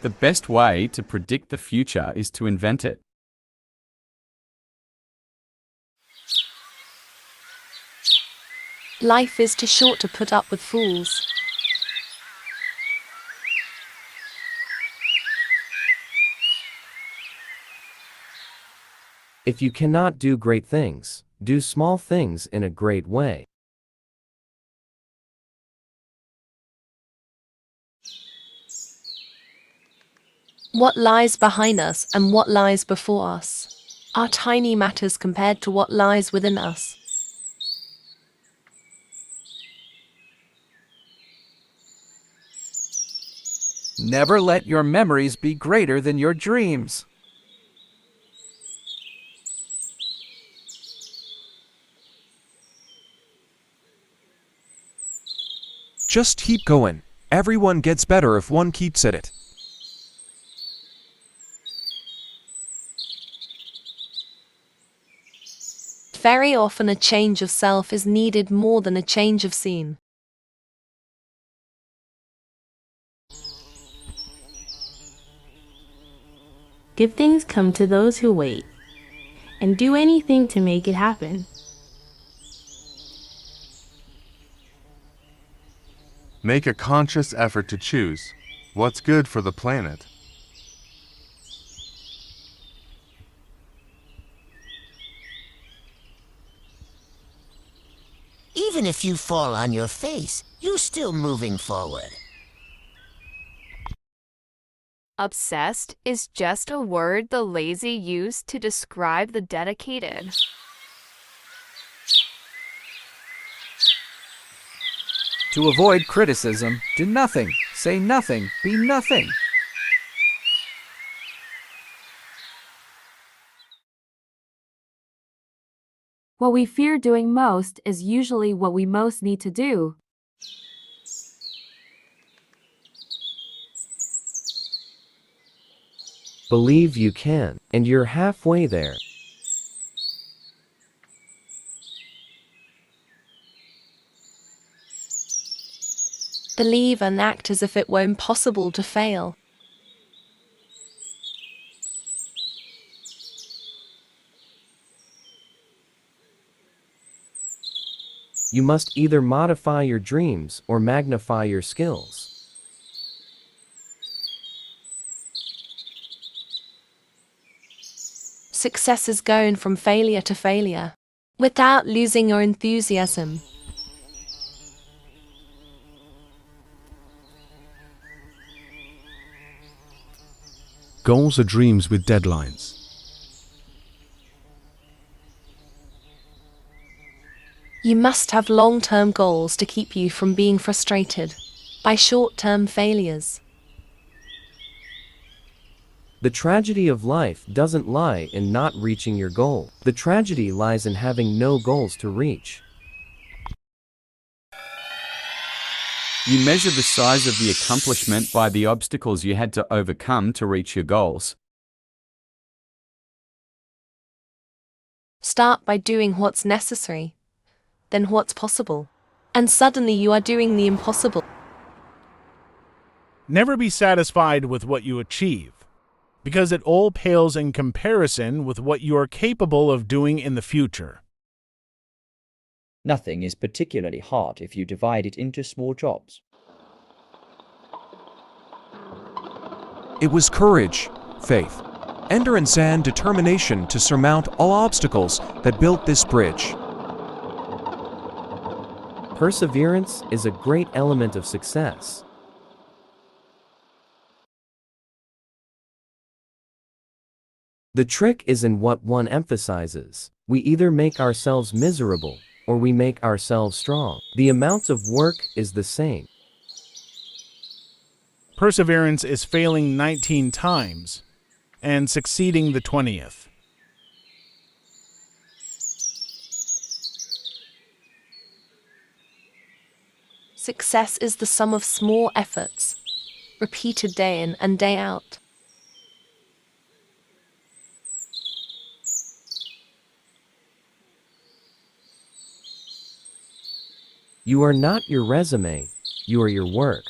The best way to predict the future is to invent it. Life is too short to put up with fools. If you cannot do great things, do small things in a great way. What lies behind us and what lies before us are tiny matters compared to what lies within us. Never let your memories be greater than your dreams. Just keep going. Everyone gets better if one keeps at it. Very often a change of self is needed more than a change of scene. Good things come to those who wait, and do anything to make it happen. Make a conscious effort to choose what's good for the planet. Even if you fall on your face, you're still moving forward. Obsessed is just a word the lazy use to describe the dedicated. To avoid criticism, do nothing, say nothing, be nothing. What we fear doing most is usually what we most need to do. Believe you can, and you're halfway there. Believe and act as if it were impossible to fail. You must either modify your dreams or magnify your skills. Success is going from failure to failure, without losing your enthusiasm. Goals are dreams with deadlines. You must have long-term goals to keep you from being frustrated by short-term failures. The tragedy of life doesn't lie in not reaching your goal. The tragedy lies in having no goals to reach. You measure the size of the accomplishment by the obstacles you had to overcome to reach your goals. Start by doing what's necessary, then what's possible, and suddenly you are doing the impossible. Never be satisfied with what you achieve, because it all pales in comparison with what you are capable of doing in the future. Nothing is particularly hard if you divide it into small jobs. It was courage, faith, Ender and Sand determination to surmount all obstacles that built this bridge. Perseverance is a great element of success. The trick is in what one emphasizes. We either make ourselves miserable or we make ourselves strong. The amount of work is the same. Perseverance is failing 19 times and succeeding the 20th. Success is the sum of small efforts, repeated day in and day out. You are not your resume, you are your work.